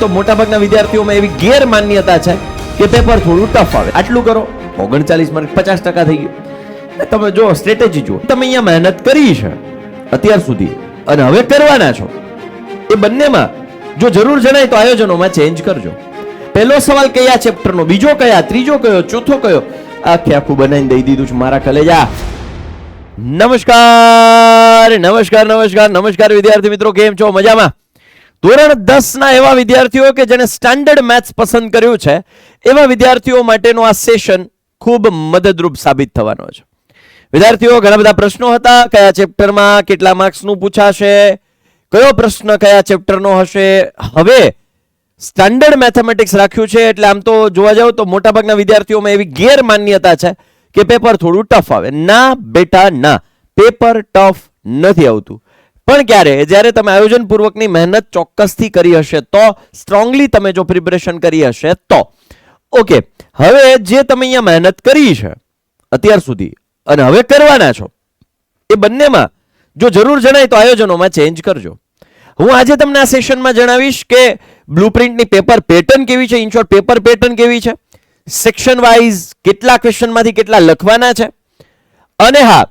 તો મોટાભાગના વિદ્યાર્થીઓમાં એવી ગેરમાન્યતા છે કે પેપર થોડું ટફ આવે. આટલું કરો 39 માર્ક 50% થઈ ગયું. તમે જો સ્ટ્રેટેજી જુઓ, તમે અહીંયા મહેનત કરી છે અત્યાર સુધી અને હવે કરવાના છો, એ બંનેમાં જો જરૂર જણાય તો આયોજનોમાં ચેન્જ કરજો. પહેલો સવાલ કયા ચેપ્ટરનો, બીજો કયા, ત્રીજો કયો, ચોથો કયો, આખે આખું બનાવીને દઈ દીધું છે મારા કલેજા. નમસ્કાર નમસ્કાર નમસ્કાર નમસ્કાર વિદ્યાર્થી મિત્રો, કેમ છો? મજામાં? ધોરણ 10 ના એવા વિદ્યાર્થીઓ કે જેને સ્ટાન્ડર્ડ મેથ્સ પસંદ કર્યું છે એવા વિદ્યાર્થીઓ માટેનો આ સેશન ખૂબ મદદરૂપ સાબિત થવાનો છે. વિદ્યાર્થીઓ, ઘણા બધા પ્રશ્નો હતા, કયા ચેપ્ટરમાં કેટલા માર્ક્સનું પૂછાશે, કયો પ્રશ્ન કયા ચેપ્ટરનો હશે. હવે સ્ટાન્ડર્ડ મેથેમેટિક્સ રાખ્યું છે એટલે આમ તો જોવા જાવ તો મોટાભાગના વિદ્યાર્થીઓમાં એવી ગેરમાન્યતા છે કે પેપર થોડું ટફ આવે. ના બેટા ના, પેપર ટફ નથી આવતું. પણ ક્યારે? જ્યારે તમે આયોજનપૂર્વકની મહેનત ચોક્કસથી કરી હશે તો, સ્ટ્રોંગલી તમે જો પ્રિપરેશન કરી હશે તો. ઓકે, હવે જે તમે અહીંયા મહેનત કરી છે અત્યાર સુધી અને હવે કરવાના છો, એ બંનેમાં જો જરૂર જણાય તો આયોજનોમાં ચેન્જ કરજો. હું આજે તમને આ સેશનમાં જણાવીશ કે બ્લુપ્રિન્ટની પેપર પેટર્ન કેવી છે, ઇન શોર્ટ પેપર પેટર્ન કેવી છે, સેક્શન વાઇઝ કેટલા ક્વેશ્ચનમાંથી કેટલા લખવાના છે, અને હા,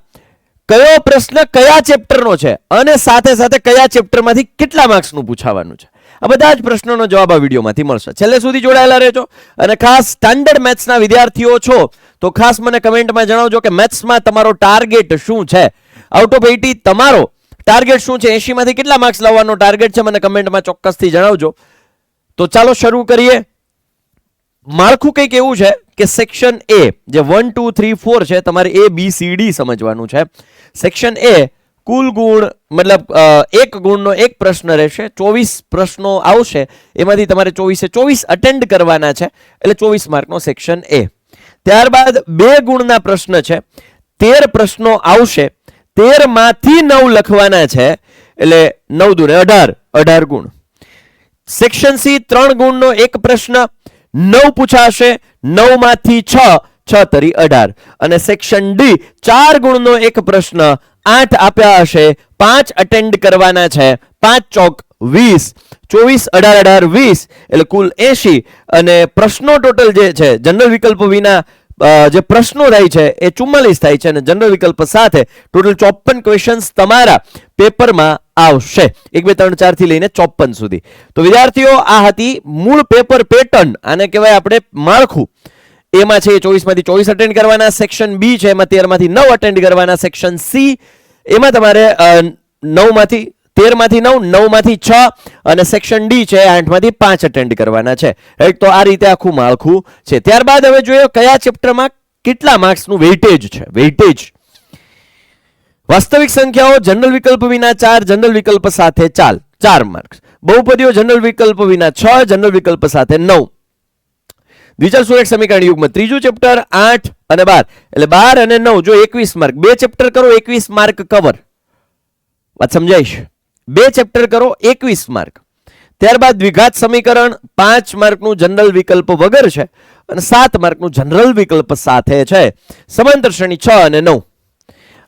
કયો પ્રશ્ન કયા ચેપ્ટરનો છે અને સાથે સાથે કયા ચેપ્ટરમાંથી કેટલા માર્ક્સનું પૂછાવાનું છે. આ બધા જ પ્રશ્નોનો જવાબ આ વિડીયોમાંથી મળશે. છેલ્લે સુધી જોડાયેલા રહેજો. અને ખાસ સ્ટાન્ડર્ડ મેથ્સના વિદ્યાર્થીઓ છો તો ખાસ મને કમેન્ટમાં જણાવજો કે મેથ્સમાં તમારો ટાર્ગેટ શું છે. આઉટ ઓફ 80 તમારો ટાર્ગેટ શું છે, 80 માંથી કેટલા માર્ક્સ લાવવાનો ટાર્ગેટ છે, મને કમેન્ટમાં ચોક્કસથી જણાવજો. તો ચાલો શરૂ કરીએ. માળખું કંઈક એવું છે કે સેક્શન એ જે 1 2 3 4 છે, તમારે A B C D સમજવાનું છે. સેક્શન એ કુલ ગુણ મતલબ એક ગુણનો એક પ્રશ્ન રહેશે, 24 પ્રશ્નો આવશે, એમાંથી તમારે 24 અટેન્ડ કરવાના છે, એટલે 24 માર્કનો સેક્શન એ. ત્યારબાદ 2 ગુણના પ્રશ્ન છે, 13 પ્રશ્નો આવશે, 13 માંથી 9 લખવાના છે, એટલે 9 દુ 18 ગુણ. સેક્શન સી 3 ગુણનો એક પ્રશ્ન, 9 પૂછાશે, 9 માંથી 6 તરી 18. અને સેક્શન ડી 4 ગુણનો એક પ્રશ્ન, 8 આપ્યા હશે, 5 અટેન્ડ કરવાના છે, 5 ચોક 20, 24 18 20 એટલે કુલ 80. અને પ્રશ્નો ટોટલ જે છે જનરલ વિકલ્પ વિના જે પ્રશ્નો રહી છે એ 44 થાય છે, અને જનરલ વિકલ્પ સાથે ટોટલ 54 ક્વેશ્ચન્સ તમારા પેપરમાં આવશે, 1 2 3 4 થી લઈને 54 સુધી. તો વિદ્યાર્થીઓ, આ હતી મૂળ પેપર પેટર્ન, આને કહેવાય આપણે માળખું. એમાં છે 24 માંથી 24 અટેન્ડ કરવાના, સેક્શન બી છે એમાં 13 માંથી 9 અટેન્ડ કરવાના, સેક્શન સી એમાં તમારે 9 માંથી 13 માંથી 9 માંથી 6, અને સેક્શન ડી છે 8 માંથી 5 અટેન્ડ કરવાના છે. રાઈટ, તો આ રીતે આખું માળખું છે. ત્યારબાદ હવે જોઈએ કયા ચેપ્ટરમાં કેટલા માર્ક્સનું વેઇટેજ છે. વેઇટેજ વાસ્તવિક સંખ્યાઓ જનરલ વિકલ્પ વિના 4, જનરલ વિકલ્પ સાથે 4 માર્ક્સ. બહુપદીઓ જનરલ વિકલ્પ વિના 6, જનરલ વિકલ્પ સાથે 9. દ્વિચલ સુરેખ સમીકરણ યુગ્મ ત્રીજું ચેપ્ટર 8 અને 12 એટલે 12 અને 9 જો 21 માર્ક. 2 ચેપ્ટર કરો 21 માર્ક કવર. વાત સમજાઈશ? 2 ચેપ્ટર કરો 21 માર્ક. ત્યારબાદ દ્વિઘાત સમીકરણ 5 માર્કનું જનરલ વિકલ્પ વગર છે અને 7 માર્કનું જનરલ વિકલ્પ સાથે છે. સમાંતર શ્રેણી 6 અને 9.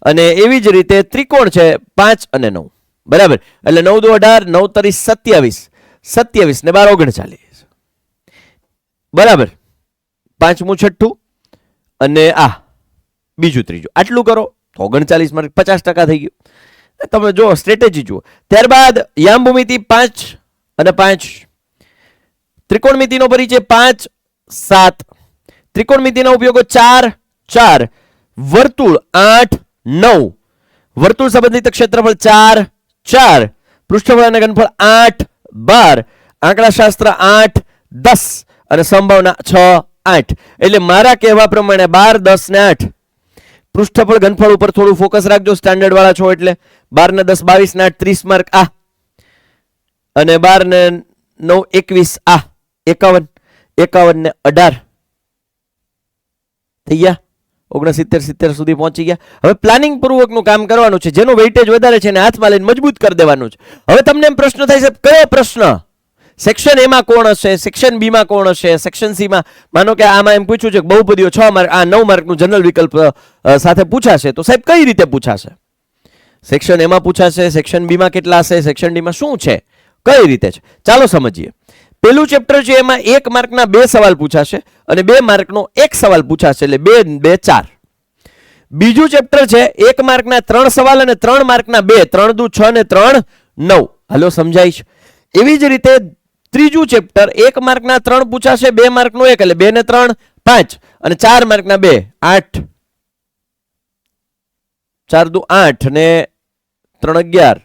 અને એવી જ રીતે ત્રિકોણ છે 5 અને 9. બરાબર, એટલે 9 દુ 18, 9 તરી 27, 27 ને 12 39. બરાબર, પાંચમું છઠ્ઠું અને આ બીજું ત્રીજું, આટલું કરો 39 માર્ક 50% થઈ ગયું. તમે જો સ્ટ્રેટેજી જુઓ. ત્યારબાદ યામ ભૂમિતિ 5 અને 5, ત્રિકોણમિતિનો પરિચય 5 7, ત્રિકોણમિતિના ઉપયોગો 4 વર્તુળ 8 9, વર્તુળ સંબંધિત ક્ષેત્રફળ 4 પૃષ્ઠફળ અને ઘનફળ 8 12, આંકડાશાસ્ત્ર 8 10 અને સંભાવના 6 8. એટલે મારા કહેવા પ્રમાણે 12 10 ને 8 પૃષ્ઠફળ ઘનફળ ઉપર થોડું ફોકસ રાખજો, સ્ટાન્ડર્ડ વાળા છો એટલે. 12 ને 10 22 ને 8 30 માર્ક આ, અને 12 ને 9 21 આ, 51 ને 18 થઈ ગયા, 69 સુધી પહોંચી ગયા. હવે પ્લાનિંગ પૂર્વકનું કામ કરવાનું છે, જેનો વેઇટેજ વધારે છે એને હાથમાં લઈને મજબૂત કરી દેવાનું છે. હવે તમને એમ પ્રશ્ન થાય છે, કયો પ્રશ્ન સેક્શન એમાં કોણ હશે, સેક્શન બી માં કોણ હશે, સેક્શન સી માં? માનો કે આમાં એમ પૂછ્યું છે કે બહુપદીઓ 6 માર્ક, આ 9 માર્કનું જનરલ વિકલ્પ સાથે પૂછાશે, તો સાહેબ કઈ રીતે પૂછાશે? સેક્શન એમાં પૂછાશે, સેક્શન બી માં કેટલા હશે, સેક્શન ડી માં શું છે, કઈ રીતે છે, ચાલો સમજીએ. પેલું ચેપ્ટર છે એમાં 1 માર્કના 2 સવાલ પૂછાશે અને 2 માર્કનો 1 સવાલ પૂછાશે, એટલે 2 2 4. બીજું ચેપ્ટર છે 1 માર્કના 3 સવાલ અને 3 માર્કના 2, 3 દુ 6 ને 3 9. હાલો સમજાય છે? એવી જ રીતે ત્રીજું ચેપ્ટર 1 માર્કના 3 પૂછાશે, 2 માર્કનો 1, એટલે 2 ને 3 5 અને 4 માર્કના 2 8, 4 દુ 8 ને 3 11,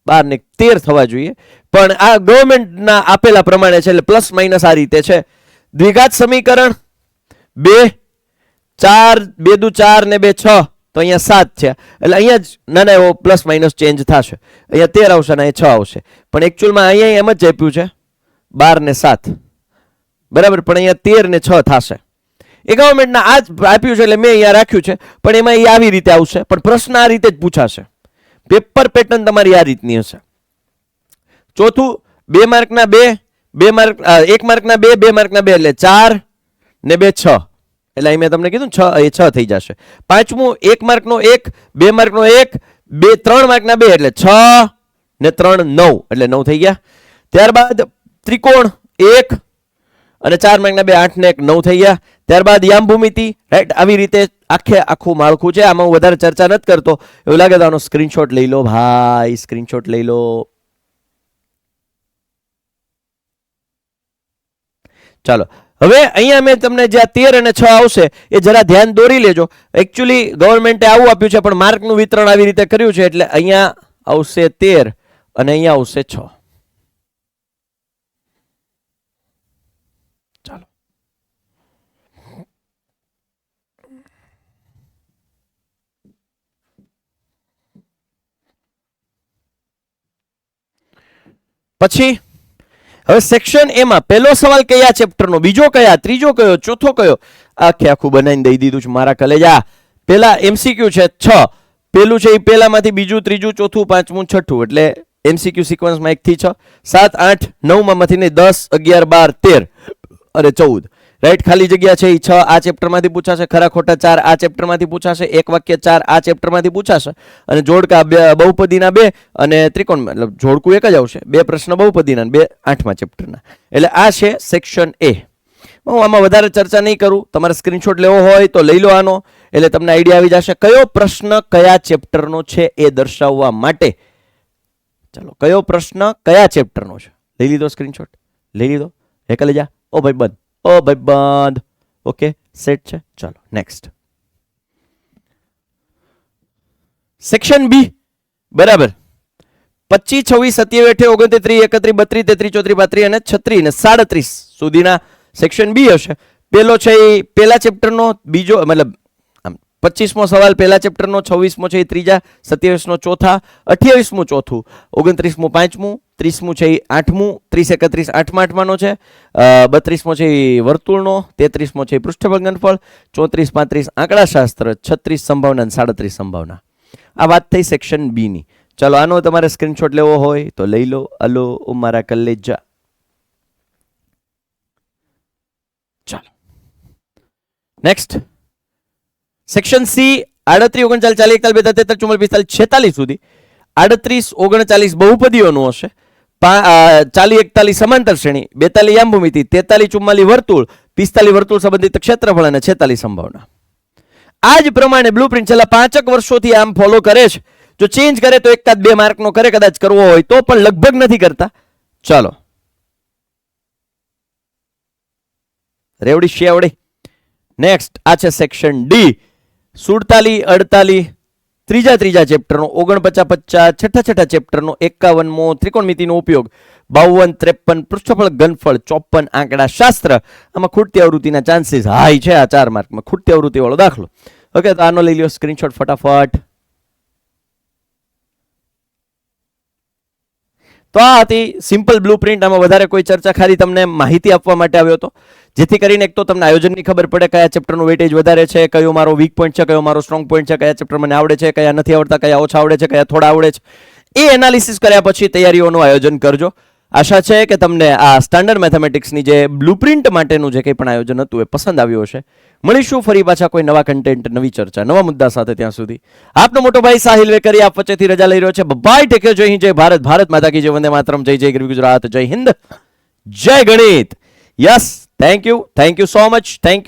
12 ને 13 થવા જોઈએ, પણ આ ગવર્મેન્ટના આપેલા પ્રમાણે છે, એટલે પ્લસ માઇનસ આ રીતે છે. દ્વિઘાત સમીકરણ 2 4, 2 દુ 4 ને 2 6, તો અહીંયા 7 છે, એટલે અહીંયા જ નાના એવો પ્લસ માઇનસ ચેન્જ થશે. અહીંયા 13 આવશે અને અહીંયા 6 આવશે, પણ એકચ્યુઅલમાં અહીંયા એમ જ આપ્યું છે 12 ને 7, બરાબર, પણ અહીંયા 13 ને 6 થશે. એ ગવર્મેન્ટના આ જ આપ્યું છે એટલે મેં અહીંયા રાખ્યું છે, પણ એમાં એ આવી રીતે આવશે, પણ પ્રશ્ન આ રીતે જ પૂછાશે. પેપર પેટર્ન તમારી આ રીતની હશે. ચોથું 2 માર્કના 2, 2 માર્ક 1 માર્કના 2, 2 માર્કના 2, એટલે 4 ને 2 6, એટલે અહીં મેં તમને કીધું 6 એ 6 થઈ જશે. પાંચમું 1 માર્કનો 1, 2 માર્કનો 1, 2 3 માર્કના 2, એટલે 6 ને 3 9, એટલે 9 થઈ ગયા. ત્યારબાદ ત્રિકોણ 1 અને 4 માર્કના 2 8 ને 1 9 થઈ ગયા. ત્યારબાદ યામ ભૂમિતિ, રાઈટ, આવી રીતે આખું માળખું છે. આમાં હું વધારે ચર્ચા નથી કરતો, એવું લાગે તો આનો સ્ક્રીનશોટ લઈ લો ભાઈ, સ્ક્રીનશોટ લઈ લો. ચાલો, હવે અહીંયા મેં તમને જ્યાં 13 અને 6 આવશે એ જરા ધ્યાન દોરી લેજો. એકચ્યુઅલી ગવર્મેન્ટે આવું આપ્યું છે, પણ માર્કનું વિતરણ આવી રીતે કર્યું છે, એટલે અહીંયા આવશે 13 અને અહીંયા આવશે 6. ચાલો, પછી હવે સેક્શન એ માં પહેલો સવાલ કયા ચેપ્ટરનો, બીજો કયા, ત્રીજો કયો, ચોથો કયો, આખું બનાવીને દઈ દીધું છે મારા કલેજા. પેલા એમસીક્યુ છે 6, પેલું છે એ પહેલામાંથી બીજું, ત્રીજું, ચોથું, પાંચમું, છઠ્ઠું, એટલે એમસીક્યુ સિક્વન્સમાં 1 થી 6, 7 8 9 માંથી નહીં 10 11 12 13 અને 14, રાઈટ. ખાલી જગ્યા છે એ 6 આ ચેપ્ટરમાંથી પૂછાશે, ખરા ખોટા 4 આ ચેપ્ટરમાંથી પૂછાશે, એક વાક્ય 4 આ ચેપ્ટરમાંથી પૂછાશે, અને જોડકા બહુપદીના 2 અને ત્રિકોણ, મતલબ જોડકું એક જ આવશે, 2 પ્રશ્ન બહુપદીના, 2 8મા ચેપ્ટરના. એટલે આ છે સેક્શન એ. હું આમાં વધારે ચર્ચા નહીં કરું, તમારે સ્ક્રીનશોટ લેવો હોય તો લઈ લો આનો, એટલે તમને આઈડિયા આવી જશે કયો પ્રશ્ન કયા ચેપ્ટરનો છે એ દર્શાવવા માટે. ચાલો, કયો પ્રશ્ન કયા ચેપ્ટરનો છે, લઈ લીધો સ્ક્રીનશોટ, લઈ લીધો, હેકલે જા, ઓ ભાઈ બંધ, ઓ ભાઈ બંધ, ઓકે સેટ છે. ચાલો નેક્સ્ટ સેક્શન બી, બરાબર. 25 26 27 28 29 30 31 32 33 34 35 અને 36 ને 37 સુધીના સેક્શન બી હશે. પેલો છે એ પહેલા ચેપ્ટરનો, બીજો મતલબ 25મો સવાલ પહેલા ચેપ્ટરનો, 26મો છે એ ત્રીજા, 27મો ચોથા, 28મું ચોથું, 29મું પાંચમું, 30મું છે એ 8મું, 30 31 8મા છે, 32મો છે એ વર્તુળનો, 33મો છે એ પૃષ્ઠફળ ઘનફળ, 34 35 આંકડાશાસ્ત્ર, 36 સંભાવના અને 37 સંભાવના. આ વાત થઈ સેક્શન બી ની. ચાલો, આનો તમારે સ્ક્રીનશોટ લેવો હોય તો લઈ લો. અલો મારા કલેજા. ચાલો નેક્સ્ટ સેક્શન સી 38 39 40 41 42 43 44 45 સુધી 38 39 બહુપદીઓનું હશે, 40 41 સમાંતર શ્રેણી, 42 યામ ભૂમિતિ, 43 44 વર્તુળ, 45 વર્તુળ સંબંધિત ક્ષેત્રફળ અને 46 સંભાવના. આ જ પ્રમાણે બ્લુપ્રિન્ટ છેલ્લા 5 વર્ષોથી આમ ફોલો કરે છે. જો ચેન્જ કરે તો 1-2 માર્કનો કરે, કદાચ કરવો હોય તો, પણ લગભગ નથી કરતા. ચાલો રેવડી શેવડી. નેક્સ્ટ આ છે સેક્શન ડી, 47 48 ત્રીજા ચેપ્ટરનો, 49 50 છઠ્ઠા ચેપ્ટરનો, 51મો ત્રિકોણમિતિનો ઉપયોગ, 52 53 પૃષ્ઠફળ ઘનફળ, 54 આંકડા શાસ્ત્ર. આમાં ખૂટતી આવૃત્તિના ચાન્સીસ હાઈ છે આ 4 માર્કમાં, ખૂટતી આવૃત્તિ વાળો દાખલો. ઓકે, તો આનો લઈ લ્યો સ્ક્રીનશોટ ફટાફટ. તો આ હતી સિમ્પલ બ્લુપ્રિન્ટ. આમાં વધારે કોઈ ચર્ચા, ખાલી તમને માહિતી આપવા માટે આવ્યો હતો, જેથી કરીને એક તો તમને આયોજનની ખબર પડે, કયા ચેપ્ટરનું વેટેજ વધારે છે, કયો મારો વીક પોઈન્ટ છે, કયો મારો સ્ટ્રોંગ પોઈન્ટ છે, કયા ચેપ્ટર મને આવડે છે, કયા નથી આવડતા, કયા ઓછા આવડે છે, કયા થોડા આવડે છે. એ એનાલિસિસ કર્યા પછી તૈયારીઓનું આયોજન કરજો. આશા છે કે તમને આ સ્ટાન્ડર્ડ મેથેમેટિક્સની જે બ્લુપ્રિન્ટ માટેનું જે કંઈ પણ આયોજન હતું એ પસંદ આવ્યું હશે. મળીશું ફરી પાછા કોઈ નવા કન્ટેન્ટ, નવી ચર્ચા, નવા મુદ્દા સાથે. ત્યાં સુધી આપનો મોટો ભાઈ સાહિલ વેકરી આપ વચ્ચેથી રજા લઈ રહ્યો છે. બાય, ટેક કેર, જય હિન્દ, જય ભારત, ભારત માતા કી જય, વંદે માતરમ, જય જય ગરવી ગુજરાત, જય હિન્દ, જય ગણિત. Yes, thank you so much. Thank you.